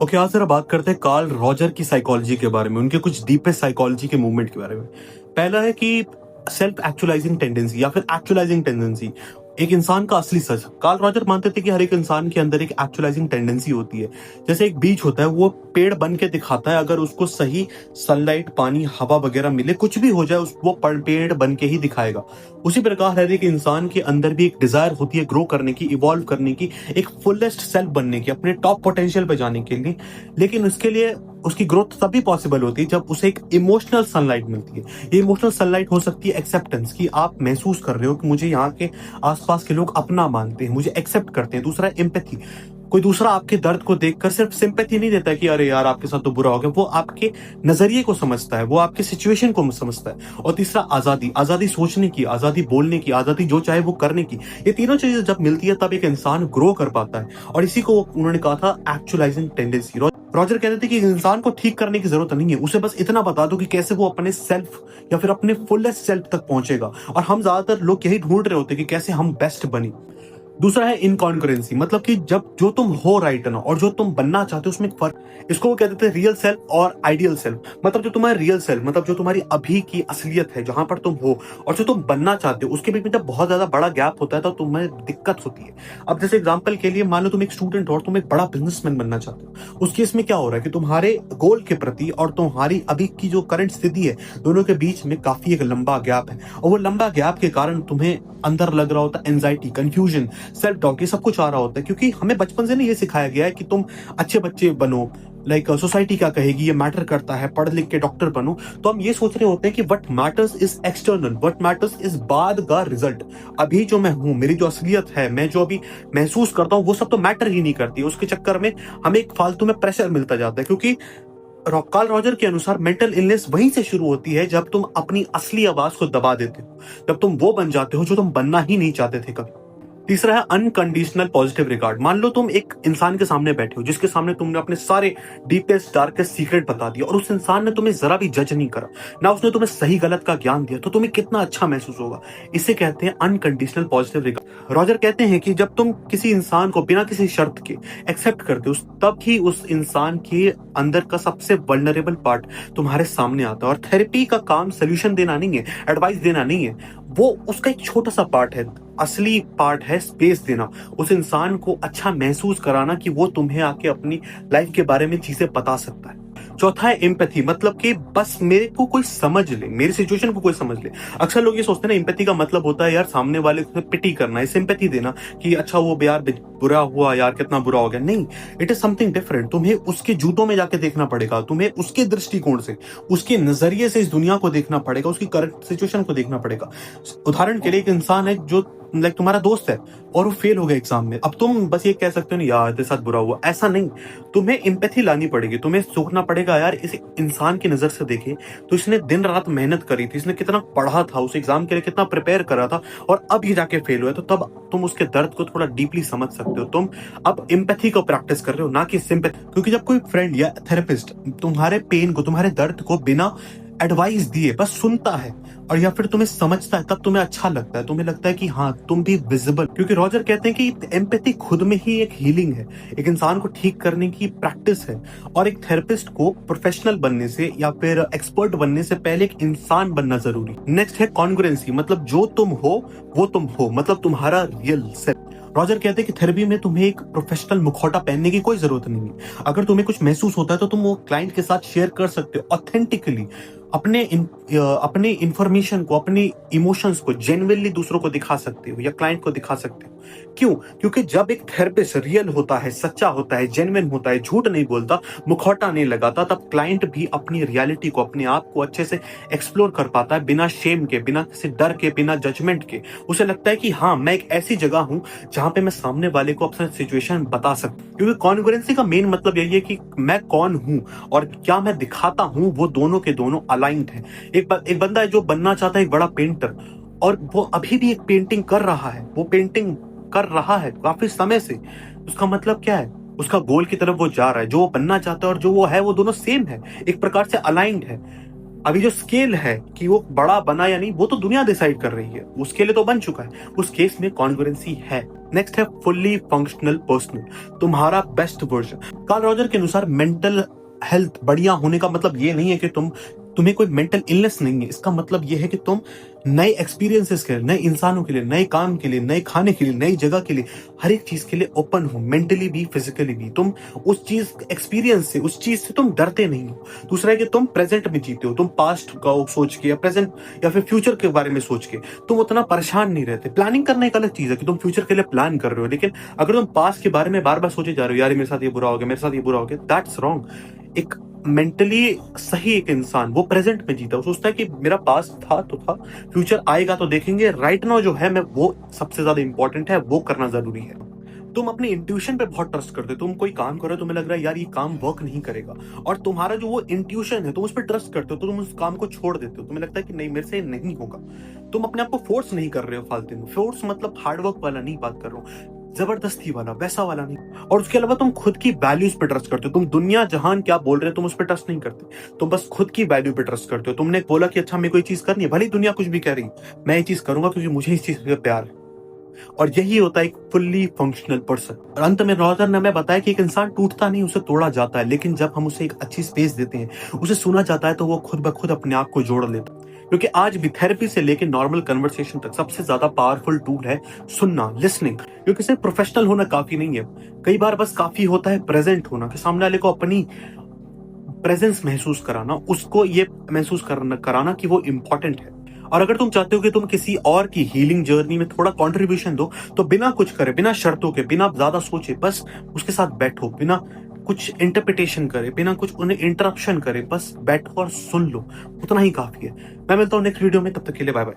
Okay, आज जरा बात करते हैं कार्ल रॉजर की साइकोलॉजी के बारे में, उनके कुछ डीपेस्ट साइकोलॉजी के मूवमेंट के बारे में। पहला है कि सेल्फ एक्चुअलाइजिंग टेंडेंसी या फिर एक्चुअलाइजिंग टेंडेंसी, एक इंसान का असली सच। कार्ल रॉजर मानते थे कि हर एक इंसान के अंदर एक एक्चुअलाइजिंग टेंडेंसी होती है। जैसे एक बीज होता है, वो पेड़ बन के दिखाता है, अगर उसको सही सनलाइट, पानी, हवा वगैरह मिले, कुछ भी हो जाए, वो पेड़ बन के ही दिखाएगा। उसी प्रकार हर एक इंसान के अंदर भी एक डिजायर होती है ग्रो करने की, इवॉल्व करने की, एक फुलेस्ट सेल्फ बनने की, अपने टॉप पोटेंशियल पे जाने के लिए। लेकिन उसके लिए उसकी ग्रोथ तभी पॉसिबल होती है जब उसे एक इमोशनल सनलाइट मिलती है। ये इमोशनल सनलाइट हो सकती है एक्सेप्टेंस, कि आप महसूस कर रहे हो कि मुझे यहाँ के आसपास के लोग अपना मानते हैं, मुझे एक्सेप्ट करते हैं। दूसरा, एम्पैथी, कोई दूसरा आपके दर्द को देखकर सिर्फ सिंपैथी नहीं देता है कि अरे यार आपके साथ तो बुरा हो गया, वो आपके नजरिए को समझता है, वो आपके सिचुएशन को समझता है। और तीसरा, आजादी, आजादी सोचने की, आजादी बोलने की, आजादी जो चाहे वो करने की। ये तीनों चीजें जब मिलती है तब एक इंसान ग्रो कर पाता है। और इसी को उन्होंने कहा था एक्चुअलाइजिंग टेंडेंसी। रॉजर कहते थे कि इंसान को ठीक करने की जरूरत नहीं है, उसे बस इतना बता दो कि कैसे वो अपने सेल्फ या फिर अपने फुलेस्ट सेल्फ तक पहुंचेगा। और हम ज्यादातर लोग यही ढूंढ रहे होते हैं कि कैसे हम बेस्ट बने। दूसरा है इनकॉन्ग्रुएंसी, मतलब कि जब जो तुम हो राइट ना और जो तुम बनना चाहते हो उसमें एक फर्क। इसको वो कहते थे रियल सेल्फ और आइडियल सेल्फ। मतलब जो तुम्हारा रियल सेल्फ, मतलब जो तुम्हारी अभी की असलियत है, जहां पर तुम हो, और जो तुम बनना चाहते हो, उसके बीच में जब बहुत ज्यादा बड़ा गैप होता है तो तुम्हें दिक्कत होती है। अब जैसे एग्जाम्पल के लिए मान लो तुम एक स्टूडेंट हो और तुम एक बड़ा बिजनेसमैन बनना चाहते हो। उस केस में क्या हो रहा है कि तुम्हारे गोल के प्रति और तुम्हारी अभी की जो करंट स्थिति है, दोनों के बीच में काफी एक लंबा गैप है। और वो लंबा गैप के कारण तुम्हें अंदर लग रहा होता है एंजाइटी, कंफ्यूजन, सेल्फ डाउट, ये सब कुछ आ रहा होता है। क्योंकि हमें बचपन से नहीं ये सिखाया गया है कि तुम अच्छे बच्चे बनो, लाइक सोसाइटी क्या कहेगी, ये मैटर करता है, पढ़ लिख के डॉक्टर बनो। तो हम ये सोच रहे होते हैं कि what matters is external, what matters is बाद का रिजल्ट। अभी जो मैं हूं, मेरी जो असलियत है, मैं जो अभी महसूस करता हूं, वो सब तो मैटर ही नहीं करती। उसके चक्कर में हमें एक फालतू में प्रेशर मिलता जाता है। क्योंकि कार्ल रॉजर के अनुसार मेंटल इलनेस वहीं से शुरू होती है जब तुम अपनी असली आवाज को दबा देते हो, जब तुम वो बन जाते हो जो तुम बनना ही नहीं चाहते थे कभी। तीसरा है अनकंडीशनल पॉजिटिव रिगार्ड। मान लो तुम एक इंसान के सामने बैठे हो जिसके सामने तुमने अपने सारे डीपेस्ट डार्केस्ट सीक्रेट बता दिया, और उस इंसान ने तुम्हें जरा भी जज नहीं करा, ना उसने तुम्हें सही गलत का ज्ञान दिया, तो तुम्हें कितना अच्छा महसूस होगा। इसे कहते हैं अनकंडीशनल पॉजिटिव रिगार्ड। रॉजर कहते हैं कि जब तुम किसी इंसान को बिना किसी शर्त के एक्सेप्ट करते हो, तब ही उस इंसान के अंदर का सबसे वल्नरेबल पार्ट तुम्हारे सामने आता है। और थेरेपी का काम सोल्यूशन देना नहीं है, एडवाइस देना नहीं है, वो उसका एक छोटा सा पार्ट है। असली पार्ट है स्पेस देना, उस इंसान को अच्छा महसूस कराना कि वो तुम्हें आके अपनी लाइफ के बारे में चीजें बता सकता है। चौथा है एम्पैथी, मतलब कि बस मेरे को कोई समझ ले, मेरी सिचुएशन को कोई समझ ले। अक्सर लोग ये सोचते हैं ना, एम्पैथी का मतलब होता है यार सामने वाले को पिटी करना, सिंपैथी देना कि अच्छा वो यार बुरा हुआ, यार कितना बुरा हो गया। नहीं, इट इज समथिंग डिफरेंट। तुम्हें उसके जूतों में जाके देखना पड़ेगा, तुम्हें उसके दृष्टिकोण से, उसके नजरिए से इस दुनिया को देखना पड़ेगा, उसकी करंट सिचुएशन को देखना पड़ेगा। उदाहरण के लिए एक इंसान है जो लाइक तुम्हारा दोस्त है और वो फेल हो गया एग्जाम में। अब तुम बस ये कह सकते हो ना यार तेरे साथ बुरा हुआ, ऐसा नहीं। तुम्हें एम्पैथी लानी पड़ेगी, तुम्हें सोचना पड़ेगा यार इस इंसान की नजर से देखे तो इसने दिन रात मेहनत करी थी, इसने कितना पढ़ा था, उस एग्जाम के लिए कितना प्रिपेयर करा था, और अब ये जाके फेल हुआ। तो तब तुम उसके दर्द को थोड़ा डीपली समझ सकते हो। तुम अब एम्पैथी को प्रैक्टिस कर रहे हो, ना कि सिंपैथी। क्योंकि जब कोई फ्रेंड या थेरेपिस्ट तुम्हारे पेन को, तुम्हारे दर्द को बिना एडवाइस दिए बस सुनता है और या फिर तुम्हें समझता है, तब तुम्हें अच्छा लगता है, तुम्हें लगता है कि हाँ तुम भी विजिबल। क्योंकि रॉजर कहते हैं कि एम्पैथी खुद में ही एक हीलिंग है, एक इंसान को ठीक करने की प्रैक्टिस है। और एक थेरेपिस्ट को प्रोफेशनल बनने से या फिर एक्सपर्ट बनने से पहले एक इंसान बनना जरूरी। नेक्स्ट है कॉन्ग्रुएंसी, मतलब जो तुम हो वो तुम हो, मतलब तुम्हारा रियल सेल्फ। रॉजर कहते हैं कि थेरेपी में तुम्हें एक प्रोफेशनल मुखौटा पहनने की कोई जरूरत नहीं है। अगर तुम्हें कुछ महसूस होता है तो तुम वो क्लाइंट के साथ शेयर कर सकते हो ऑथेंटिकली, अपने इंफॉर्मेशन को, अपने इमोशंस को जेन्युइनली दूसरों को दिखा सकते हो या क्लाइंट को दिखा सकते हो। क्यों? क्योंकि जब एक थेरेपिस्ट रियल होता है, सच्चा होता है, जेन्युइन होता है, झूठ नहीं बोलता, मुखौटा नहीं लगाता, तब क्लाइंट भी अपनी रियलिटी को, अपने आप को अच्छे से एक्सप्लोर कर पाता है, बिना शेम के, बिना किसी डर के, बिना जजमेंट के। उसे लगता है कि हाँ मैं एक ऐसी जगह हूं जहां पे मैं सामने वाले को अपना सिचुएशन बता सकता। क्योंकि कॉन्ग्रुएंसी का मेन मतलब यही है कि मैं कौन हूं और क्या मैं दिखाता हूं, वो दोनों के दोनों अलाइंड है। एक बंदा है जो बनना चाहता है एक बड़ा पेंटर, और वो अभी भी एक पेंटिंग कर रहा है, वो पेंटिंग कर रहा है काफी समय से। उसका मतलब क्या है? उसका गोल की तरफ वो जा रहा है, जो वो बनना चाहता है और जो वो है वो दोनों सेम है, एक प्रकार से अलाइंड है। अभी जो स्केल है कि वो बड़ा बना या नहीं, वो तो दुनिया डिसाइड कर रही है, उसके लिए तो बन चुका है, उस केस में कॉन्ग्रुएंसी है। नेक्स्ट है फुल्ली फंक्शनल पर्सनल, तुम्हारा बेस्ट वर्जन। कार्ल रॉजर के अनुसार मेंटल हेल्थ बढ़िया होने का मतलब ये नहीं है कि तुम्हें कोई मेंटल इलनेस नहीं है। इसका मतलब ये है कि तुम नए एक्सपीरियंसेस के लिए, नए इंसानों के लिए, नए काम के लिए, नए खाने के लिए, नई जगह के लिए, हर एक चीज के लिए ओपन हो, मेंटली भी फिजिकली भी। तुम उस चीज एक्सपीरियंस से, उस चीज से तुम डरते नहीं हो। दूसरा है कि तुम प्रेजेंट में जीते हो, तुम पास्ट का सोच के या प्रेजेंट या फिर फ्यूचर के बारे में सोच के तुम उतना परेशान नहीं रहते। प्लानिंग करना एक अलग चीज है कि तुम फ्यूचर के लिए प्लान कर रहे हो, लेकिन अगर तुम पास्ट के बारे में बार बार सोचे जा रहे हो, यार मेरे साथ ये बुरा हो गया, मेरे साथ ये बुरा हो गया, दैट्स रॉन्ग। एक मेंटली सही एक इंसान वो प्रेजेंट में जीता, वो सोचता है कि मेरा पास्ट था तो था, फ्यूचर आएगा तो देखेंगे, राइट नाउ जो है मैं वो सबसे ज्यादा इंपॉर्टेंट है, वो करना जरूरी है। तुम अपने इंट्यूशन पे बहुत ट्रस्ट करते हो। तुम कोई काम करो, तुम्हें लग रहा है यार ये काम वर्क नहीं करेगा, और तुम्हारा जो वो इंट्यूशन है तुम उस पर ट्रस्ट करते हो, तो तुम उस काम को छोड़ देते हो। तुम्हें लगता है कि नहीं, मेरे से नहीं होगा। तुम अपने आप को फोर्स नहीं कर रहे हो फालतू में। फोर्स मतलब हार्डवर्क वाला नहीं बात कर रहा हूँ, जबरदस्ती वाला, वैसा वाला नहीं। और उसके अलावा तुम खुद की वैल्यूज पे ट्रस्ट करते हो। तुम दुनिया जहान क्या बोल रहे हो तुम उस पर ट्रस्ट नहीं करते, तुम बस खुद की वैल्यू पे ट्रस्ट करते हो। तुमने बोला कि अच्छा मेरे को ये चीज करनी है, भले ही दुनिया कुछ भी कह रही, मैं ये चीज करूंगा क्योंकि मुझे इस चीज से प्यार है। और यही होता है एक फुल्ली फंक्शनल पर्सन। और अंत में रॉजर ने हमें बताया कि एक इंसान टूटता नहीं, उसे तोड़ा जाता है, लेकिन जब हम उसे एक अच्छी स्पेस देते हैं, उसे सुना जाता है, तो वो खुद ब खुद अपने आप को जोड़ लेता है। क्योंकि आज भी थेरेपी से लेकर नॉर्मल कन्वर्सेशन तक सबसे ज्यादा पावरफुल टूल है सुनना, लिसनिंग। क्योंकि सिर्फ प्रोफेशनल होना काफी नहीं है, कई बार बस काफी होता है प्रेजेंट होना, कि सामने वाले को अपनी प्रेजेंस महसूस कराना, उसको ये महसूस कराना कि वो इंपॉर्टेंट है। और अगर तुम चाहते हो कि तुम किसी और की हीलिंग जर्नी में थोड़ा कंट्रीब्यूशन दो, तो बिना कुछ करे, बिना शर्तों के, बिना ज्यादा सोचे, बस उसके साथ बैठो, बिना कुछ इंटरप्रिटेशन करे, बिना कुछ उन्हें इंटरप्शन करे, बस बैठो और सुन लो, उतना ही काफी है। मैं मिलता हूँ नेक्स्ट वीडियो में, तब तक के लिए बाय बाय।